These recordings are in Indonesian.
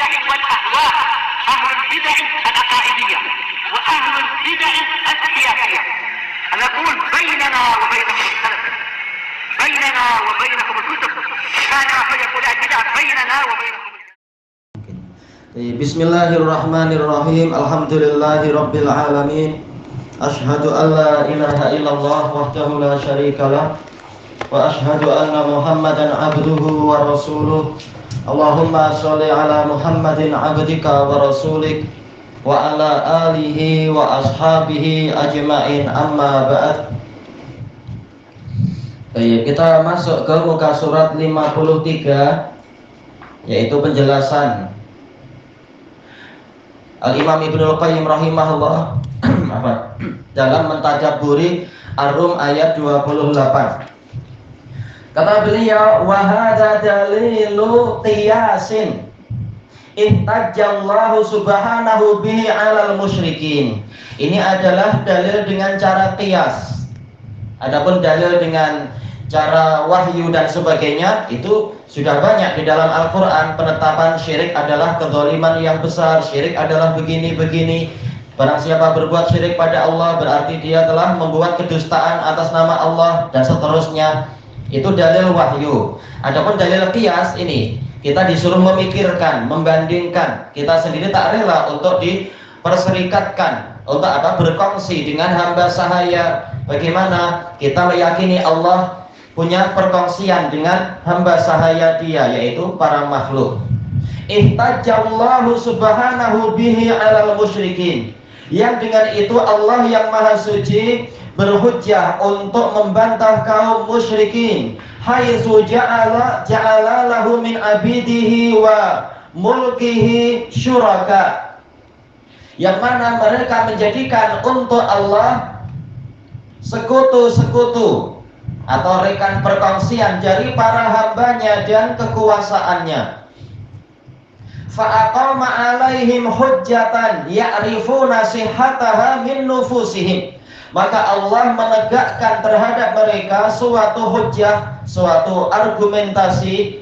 البدع والأهواء، أهل البدع العقائدية وأهل البدع السياسية. نقول بيننا وبينكم السلف، بيننا وبينكم الكتب، كان فيقول البدع بيننا وبينكم. Bismillahirrahmanirrahim. Alhamdulillahirabbil alamin. Asyhadu an la ilaha illallah wahdahu la syarikalah wa asyhadu anna Muhammadan abduhu wa rasuluh. Allahumma shalli ala Muhammadin abdika wa rasulik wa ala alihi wa ashabihi ajmain, amma ba'd. Baik, kita masuk ke muka surat 53, yaitu penjelasan Al-Imam Ibnul Qayyim rahimahullah dalam mentadabburi Ar-Rum ayat 28. Kata beliau, wa hadza dalilu qiyasin ihtajjallahu subhanahu bihi 'alal musyrikin. Ini adalah dalil dengan cara qiyas. Adapun dalil dengan cara wahyu dan sebagainya itu sudah banyak di dalam Al-Quran. Penetapan syirik adalah kezaliman yang besar, syirik adalah begini-begini. Barang siapa berbuat syirik pada Allah berarti dia telah membuat kedustaan atas nama Allah dan seterusnya. Itu dalil wahyu. Adapun dalil qiyas ini kita disuruh memikirkan, membandingkan. Kita sendiri tak rela untuk diperserikatkan, untuk apa? Berkongsi dengan hamba sahaya. Bagaimana kita meyakini Allah punya perkongsian dengan hamba sahaya dia, yaitu para makhluk. Ihtajjallahu subhanahu bihi 'alal musyrikin. Yang dengan itu Allah yang maha suci berhujjah untuk membantah kaum musyrikin. Haitsu ja'ala lahu min abidihi wa mulkihi syuraka. Yang mana mereka menjadikan untuk Allah sekutu-sekutu atau rekan perkongsian dari para hambanya dan kekuasaannya. Fa'aqama 'alaihim hujjatan ya'rifuna sihhataha min nufusihim. Maka Allah menegakkan terhadap mereka suatu hujjah, suatu argumentasi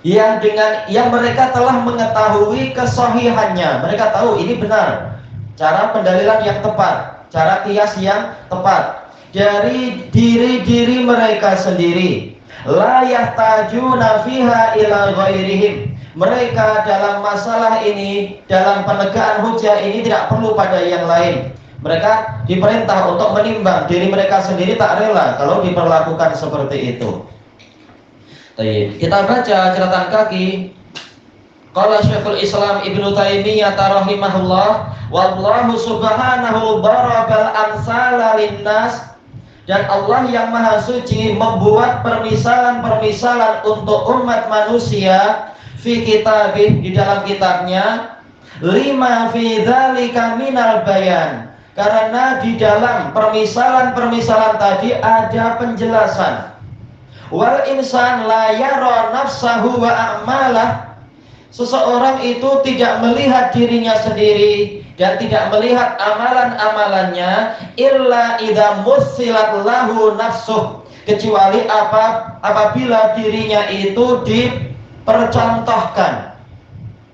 yang mereka telah mengetahui kesahihannya. Mereka tahu ini benar, cara pendalilan yang tepat, cara qiyas yang tepat dari diri-diri mereka sendiri. La yahtajuna fiha ila ghairihim. Mereka dalam masalah ini, dalam penegakan hujjah ini tidak perlu pada yang lain. Mereka diperintah untuk menimbang diri mereka sendiri, tak rela kalau diperlakukan seperti itu. Kita baca catatan kaki. Qala Syekhul Islam Ibnu Taimiyah rahimahullah, wallahu subhanahu darabal amsala linnas. Dan Allah yang maha suci membuat permisalan-permisalan untuk umat manusia fi kitabih, di dalam kitabnya, lima fi dzalika minal bayan. Karena di dalam permisalan-permisalan tadi ada penjelasan. Wal insan la yara nafsahu wa a'malah. Seseorang itu tidak melihat dirinya sendiri dan tidak melihat amalan-amalannya illa idza mussilat lahu nafsuh, kecuali apabila dirinya itu dipercontohkan.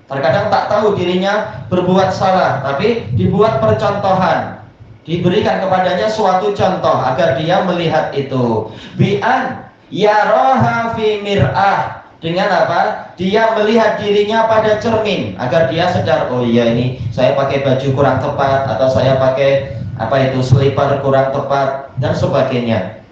Terkadang tak tahu dirinya berbuat salah, tapi dibuat percontohan, diberikan kepadanya suatu contoh agar dia melihat itu. Bi'an yaraha fi mir'ah, dengan apa? Dia melihat dirinya pada cermin agar dia sadar, oh iya ini saya pakai baju kurang tepat, atau saya pakai selipar kurang tepat dan sebagainya.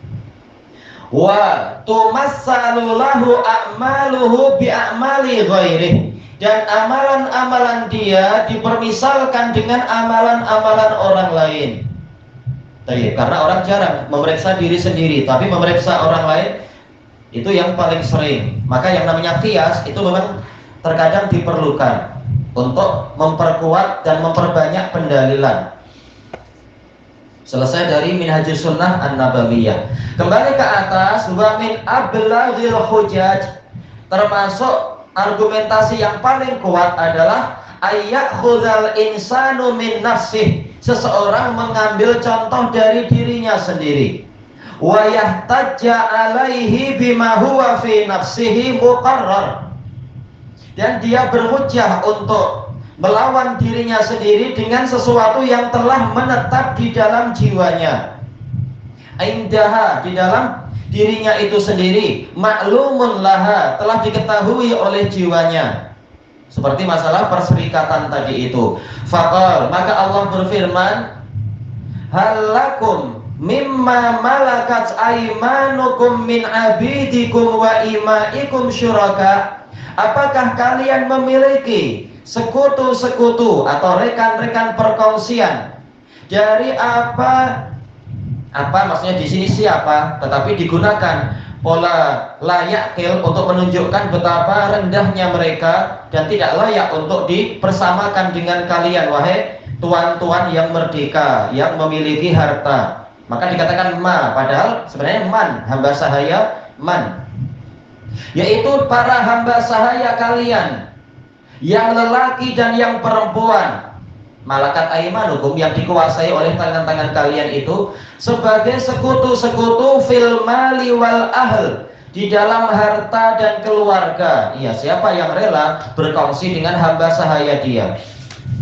Wa tumassalu lahu a'maluhu bi a'mali ghairihi. Dan amalan-amalan dia dipermisalkan dengan amalan-amalan orang lain. Karena orang jarang memeriksa diri sendiri, tapi memeriksa orang lain itu yang paling sering. Maka yang namanya qiyas itu memang terkadang diperlukan untuk memperkuat dan memperbanyak pendalilan. Selesai dari Minhajus Sunnah An-Nabawiyah. Kembali ke atas, wa min ablaghil hujaj, termasuk argumentasi yang paling kuat adalah ayyakhudhal insanu min nafsih, seseorang mengambil contoh dari dirinya sendiri. Wa yahtajja alaihi bima huwa fi nafsihi muqarrar, dan dia berhujjah untuk melawan dirinya sendiri dengan sesuatu yang telah menetap di dalam jiwanya, indaha, di dalam dirinya itu sendiri, maklumun laha, telah diketahui oleh jiwanya, seperti masalah perserikatan tadi itu. Faqal, maka Allah berfirman, halakum mimma malakat aimanukum min abidikum wa imaikum syuraka, apakah kalian memiliki sekutu-sekutu atau rekan-rekan perkongsian dari apa maksudnya di sini siapa, tetapi digunakan pola layakil untuk menunjukkan betapa rendahnya mereka dan tidak layak untuk dipersamakan dengan kalian, wahai tuan-tuan yang merdeka, yang memiliki harta. Maka dikatakan ma, padahal sebenarnya man, hamba sahaya man, yaitu para hamba sahaya kalian, yang lelaki dan yang perempuan, malakat aimanukum, yang dikuasai oleh tangan-tangan kalian itu, sebagai sekutu-sekutu fil mali wal ahl, di dalam harta dan keluarga. Iya, siapa yang rela berkongsi dengan hamba sahaya dia?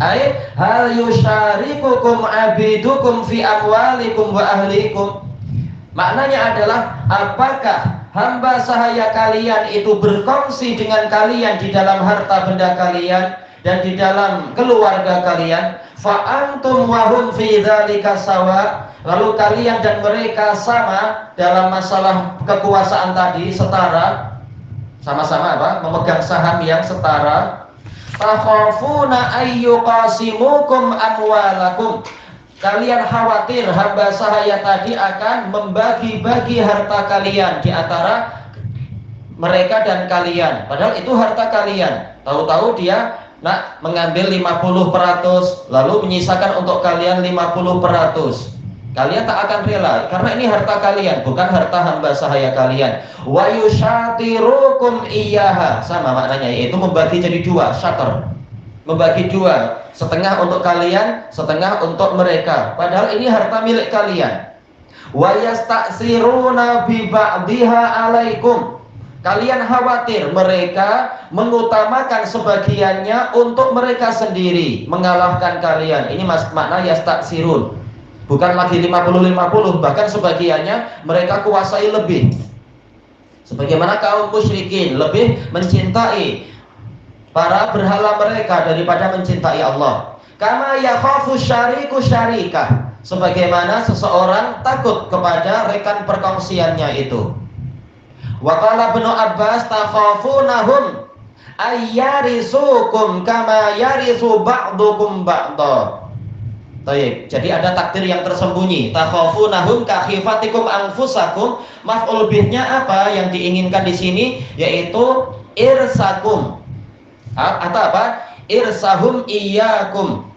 Ai hal yusyarikukum abidukum fi amwalikum wa ahlikum. Maknanya adalah, apakah hamba sahaya kalian itu berkongsi dengan kalian di dalam harta benda kalian dan di dalam keluarga kalian? Fa antum wa hum fi dzalika sawa, lalu kalian dan mereka sama dalam masalah kekuasaan tadi, setara, sama-sama apa? Memegang saham yang setara. Takhafuna ayyuqasimukum amwalakum, kalian khawatir hamba sahaya tadi akan membagi-bagi harta kalian di antara mereka dan kalian, padahal itu harta kalian. Tahu-tahu dia nak mengambil 50%, lalu menyisakan untuk kalian 50%. Kalian tak akan rela, karena ini harta kalian, bukan harta hamba sahaya kalian. Wa yusyatirukum iyyaha, sama maknanya, yaitu membagi jadi dua, syatar, membagi dua, setengah untuk kalian, setengah untuk mereka, padahal ini harta milik kalian. Wa yastaksiruna bi ba'diha alaikum, kalian khawatir mereka mengutamakan sebagiannya untuk mereka sendiri, mengalahkan kalian. Ini makna yastaksirun, bukan lagi 50-50, bahkan sebagiannya mereka kuasai lebih. Sebagaimana kaum musyrikin lebih mencintai para berhala mereka daripada mencintai Allah. Kama yakhafu syariku syarikah, sebagaimana seseorang takut kepada rekan perkongsiannya itu. Wa qala Ibnu Abbas, takhafunahum ayyarisukum kama yarisu ba'dukum ba'da. Baik, jadi ada takdir yang tersembunyi. Takhafunahum ka khifatikum anfusakum. Maf'ul bihnya apa yang diinginkan di sini? Yaitu irsakum. Atau apa? Irsahum iyyakum.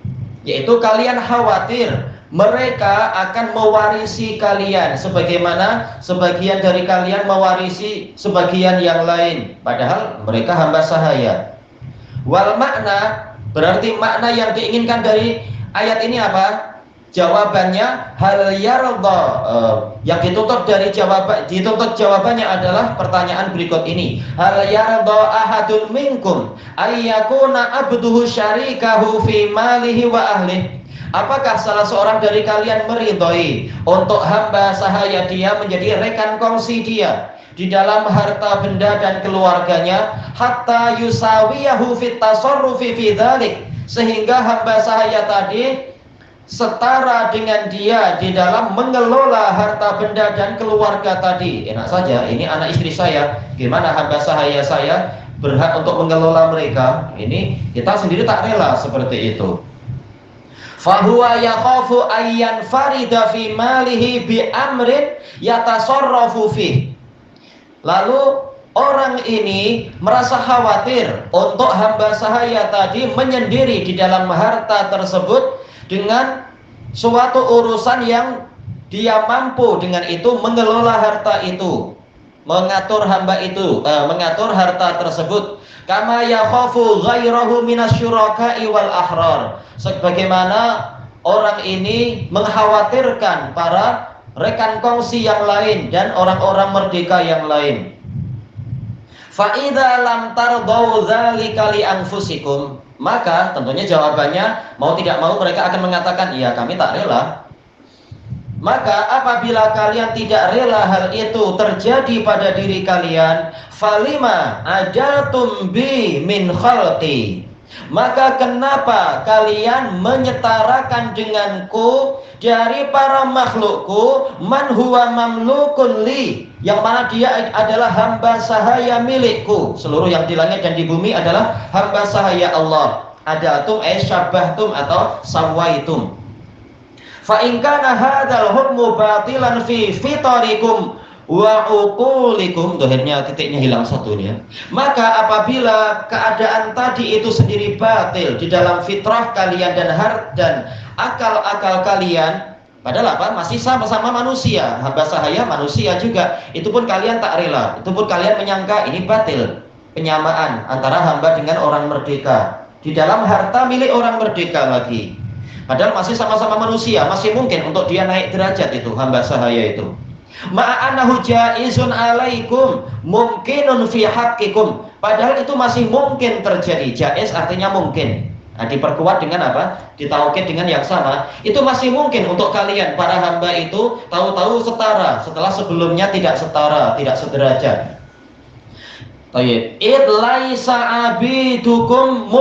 Yaitu kalian khawatir mereka akan mewarisi kalian, sebagaimana sebagian dari kalian mewarisi sebagian yang lain, padahal mereka hamba sahaya. Wal makna, berarti makna yang diinginkan dari ayat ini apa? Jawabannya hal yarda. Yang dituntut jawabannya adalah pertanyaan berikut ini. Hal yarda ahadun minkum ayyakuna abduhu syarikahu fi malihi wa ahlihi. Apakah salah seorang dari kalian meridhoi untuk hamba sahaya dia menjadi rekan kongsi dia di dalam harta benda dan keluarganya, hatta yusawiyahu fit tasarrufi fi dzalik, sehingga hamba sahaya tadi setara dengan dia di dalam mengelola harta benda dan keluarga tadi. Enak saja, ini anak istri saya, gimana hamba sahaya saya berhak untuk mengelola mereka? Ini kita sendiri tak rela seperti itu. Fahuwa yakhafu ayyan farida fi malihi bi amrin yatasarrafu fi. Lalu orang ini merasa khawatir untuk hamba sahaya tadi menyendiri di dalam harta tersebut dengan suatu urusan yang dia mampu dengan itu mengelola harta itu, mengatur hamba itu, mengatur harta tersebut. Kama yakhafu ghairahu minasyuraka'i wal ahrar, sebagaimana orang ini mengkhawatirkan para rekan kongsi yang lain dan orang-orang merdeka yang lain. Fa idza lam tardau dzalika li anfusikum, maka tentunya jawabannya mau tidak mau mereka akan mengatakan, iya kami tak rela. Maka apabila kalian tidak rela hal itu terjadi pada diri kalian, falima ajaltum bi min khalqi, maka kenapa kalian menyetarakan denganku dari para makhlukku, man huwa mamlukun li, yang mana dia adalah hamba sahaya milikku. Seluruh yang di langit dan di bumi adalah hamba sahaya Allah. Adatum syabahtum atau sawaitum. Fa in kana hadzal hukmu batilan fi fitorikum wa uqulikum, dohirnya titiknya hilang satu nih ya. Maka apabila keadaan tadi itu sendiri batil di dalam fitrah kalian dan akal-akal kalian, padahal apa? Masih sama-sama manusia, hamba sahaya manusia juga. Itu pun kalian tak rela, itu pun kalian menyangka ini batil. Penyamaan antara hamba dengan orang merdeka di dalam harta milik orang merdeka lagi. Padahal masih sama-sama manusia, masih mungkin untuk dia naik derajat itu hamba sahaya itu. Ma'anahu jaizun alaikum mungkinun fi haqqikum, padahal itu masih mungkin terjadi. Jaiz artinya mungkin. Nah, diperkuat dengan apa? Ditaukid dengan yang sama. Itu masih mungkin untuk kalian para hamba itu tahu-tahu setara setelah sebelumnya tidak setara, tidak sederajat. Baik, id laisa abidukum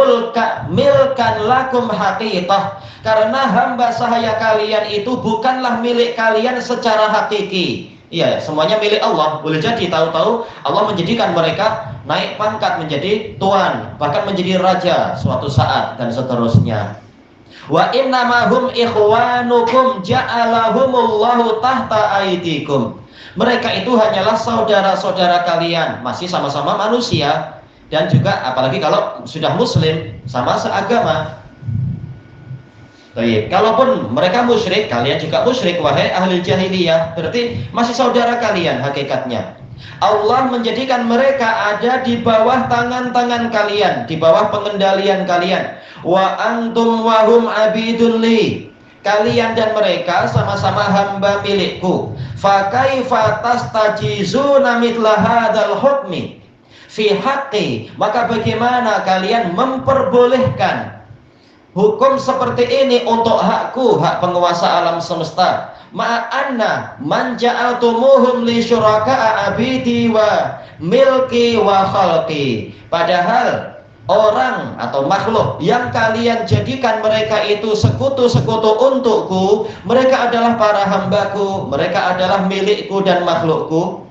milkan lakum haqiqah, karena hamba sahaya kalian itu bukanlah milik kalian secara hakiki. Iya, semuanya milik Allah. Boleh jadi tahu-tahu Allah menjadikan mereka naik pangkat menjadi tuan, bahkan menjadi raja suatu saat dan seterusnya. Wa innamahum ikhwanukum ja'alahumullahu tahta aidikum. Mereka itu hanyalah saudara-saudara kalian, masih sama-sama manusia, dan juga apalagi kalau sudah muslim, sama seagama. Baik, kalaupun mereka musyrik, kalian juga musyrik, wahai ahli jahiliyah, berarti masih saudara kalian hakikatnya. Allah menjadikan mereka ada di bawah tangan-tangan kalian, di bawah pengendalian kalian. Wa antum wahum abidun li, kalian dan mereka sama-sama hamba milikku. Fa kaifa tastajizuna mithla hadzal hukmi fi haqqi, maka bagaimana kalian memperbolehkan hukum seperti ini untuk hakku, hak penguasa alam semesta. Ma'anna man ja'altumuhum li syuraka'a abidi wa milki wa khalqi, padahal orang atau makhluk yang kalian jadikan mereka itu sekutu-sekutu untukku, mereka adalah para hambaku, mereka adalah milikku dan makhlukku.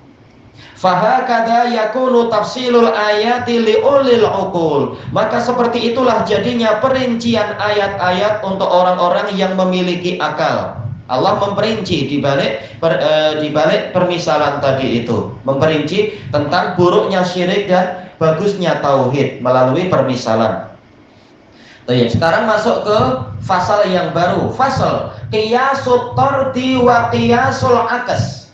Fahakadha yakunu tafsilul ayati liulil uqul, maka seperti itulah jadinya perincian ayat-ayat untuk orang-orang yang memiliki akal. Allah memperinci di balik permisalan tadi itu, memperinci tentang buruknya syirik dan bagusnya tauhid melalui permisalan. Baik, sekarang masuk ke fasal yang baru, fasal qiyasut tardi wa qiyasul akas.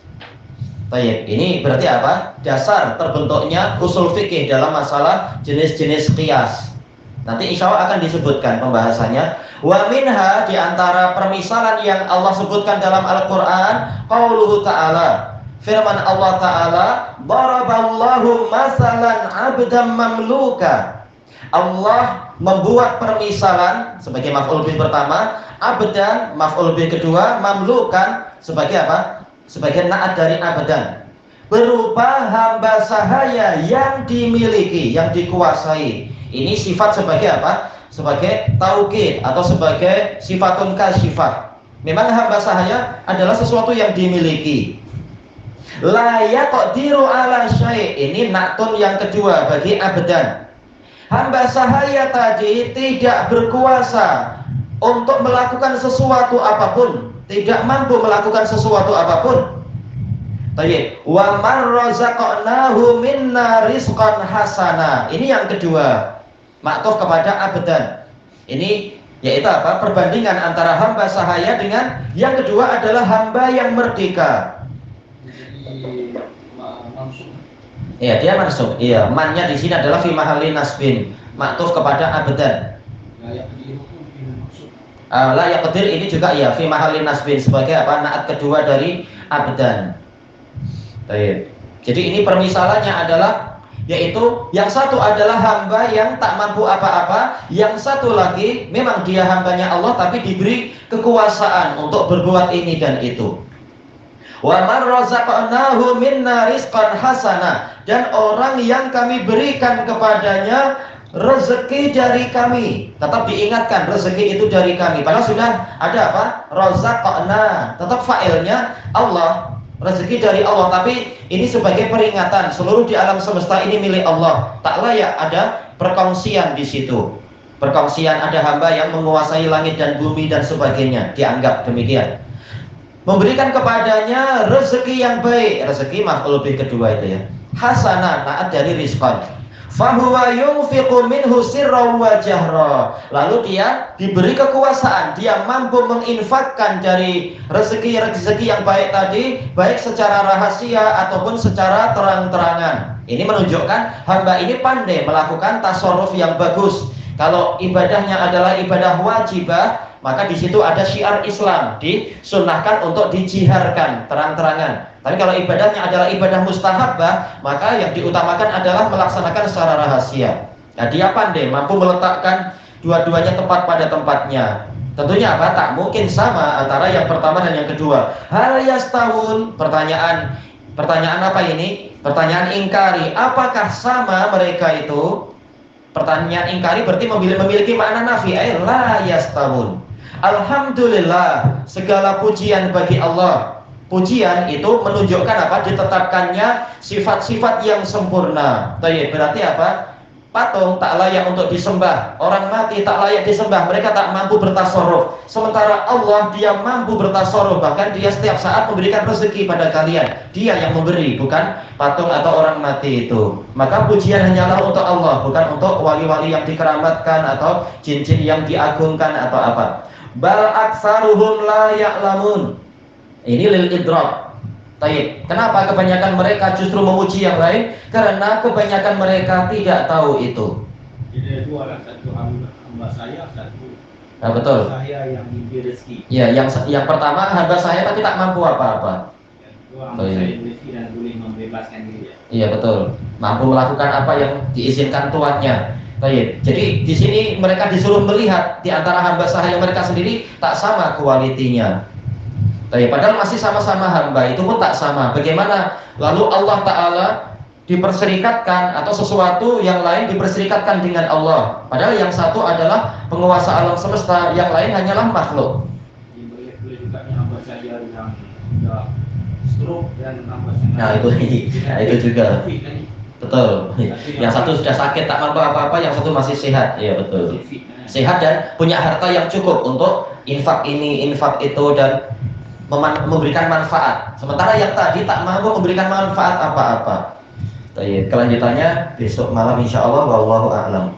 Baik, ini berarti apa? Dasar terbentuknya usul fikih dalam masalah jenis-jenis qiyas. Nanti insya Allah akan disebutkan pembahasannya. Wa minha, di antara permisalan yang Allah sebutkan dalam Al-Quran, qauluhu ta'ala, firman Allah Ta'ala, daraballahu masalan abdan mamluka. Allah membuat permisalan sebagai maf'ul bih pertama, abdan maf'ul bih kedua, mamlukan sebagai apa? Sebagai na'at dari abdan, berupa hamba sahaya yang dimiliki, yang dikuasai. Ini sifat sebagai apa? Sebagai taukid atau sebagai sifatun kasyifah. Memang hamba sahaya adalah sesuatu yang dimiliki. La yaqdiru ala syai', ini naktun yang kedua bagi abdan. Hamba sahaya tadi tidak berkuasa untuk melakukan sesuatu apapun, tidak mampu melakukan sesuatu apapun. Baik, wa man razaqnahu minna rizqan hasana. Ini yang kedua, maktuf kepada abdan. Ini yaitu apa? Perbandingan antara hamba sahaya dengan yang kedua adalah hamba yang merdeka. Iya, dia mansub. Iya, mannya di sini adalah fi mahalli nasbin, maktuf kepada abdan. La yaqdir ini juga ya fi mahalli nasbin sebagai apa? Naat kedua dari abdan. Baik. Jadi ini permisalannya adalah Yaitu yang satu adalah hamba yang tak mampu apa-apa, yang satu lagi memang dia hambanya Allah tapi diberi kekuasaan untuk berbuat ini dan itu. Wa man razaqnahu minna rizqan hasana, dan orang yang kami berikan kepadanya rezeki dari kami. Tetap diingatkan rezeki itu dari kami. Padahal sudah ada apa? Razaqna, tetap fa'ilnya Allah. Rezeki dari Allah, tapi ini sebagai peringatan seluruh di alam semesta ini milik Allah. Tak layak ada perkongsian di situ. Perkongsian ada hamba yang menguasai langit dan bumi dan sebagainya, dianggap demikian. Memberikan kepadanya rezeki yang baik, rezeki maf'ul bih kedua itu ya. Hasanah, naat dari rizqan. Fahuwa yunfiqu minhu sirran wa jahra. Lalu dia diberi kekuasaan, dia mampu menginfakkan dari rezeki yang baik tadi, baik secara rahasia ataupun secara terang-terangan. Ini menunjukkan hamba ini pandai melakukan tasarruf yang bagus. Kalau ibadahnya adalah ibadah wajibah, maka di situ ada syiar Islam, disunnahkan untuk dijiharkan terang-terangan. Tapi kalau ibadahnya adalah ibadah mustahabah, maka yang diutamakan adalah melaksanakan secara rahasia. Nah, dia pandai, mampu meletakkan dua-duanya tepat pada tempatnya. Tentunya apa? Tak mungkin sama antara yang pertama dan yang kedua. Hal yastawun, pertanyaan apa ini? Pertanyaan ingkari. Apakah sama mereka itu? Pertanyaan ingkari berarti memiliki makna nafi. La yastawun. Alhamdulillah, segala pujian bagi Allah. Pujian itu menunjukkan apa? Ditetapkannya sifat-sifat yang sempurna. Berarti apa? Patung tak layak untuk disembah, orang mati tak layak disembah, mereka tak mampu bertasarruf. Sementara Allah, dia mampu bertasarruf, bahkan dia setiap saat memberikan rezeki pada kalian. Dia yang memberi, bukan patung atau orang mati itu. Maka pujian hanyalah untuk Allah, bukan untuk wali-wali yang dikeramatkan atau jin-jin yang diagungkan atau apa. Bal aktsaruhum la ya'lamun. Ini lil idrak. Taib. Kenapa kebanyakan mereka justru memuji yang lain? Karena kebanyakan mereka tidak tahu itu. Jadi itu ada satu hamba saya, satu nah, betul. Saya yang diberi rezeki. Ya, yang pertama hamba saya tapi tak mampu apa-apa. Hamba saya rezeki dan boleh membebaskan diri. Iya betul. Mampu melakukan apa yang diizinkan tuannya. Taib. Jadi di sini mereka disuruh melihat di antara hamba sahaya mereka sendiri tak sama kualitinya. Padahal masih sama-sama hamba, itu pun tak sama. Bagaimana lalu Allah Ta'ala diperserikatkan atau sesuatu yang lain diperserikatkan dengan Allah? Padahal yang satu adalah penguasa alam semesta, yang lain hanyalah makhluk. Boleh juga hamba saya yang sudah stroke dan hamba saya. Nah itu juga. Betul. Yang satu sudah sakit tak mampu apa-apa, yang satu masih sehat. Iya betul. Sehat dan punya harta yang cukup untuk infak ini, infak itu dan memberikan manfaat. Sementara yang tadi tak mampu memberikan manfaat apa-apa. Kelanjutannya besok malam insya Allah. Wallahu a'lam.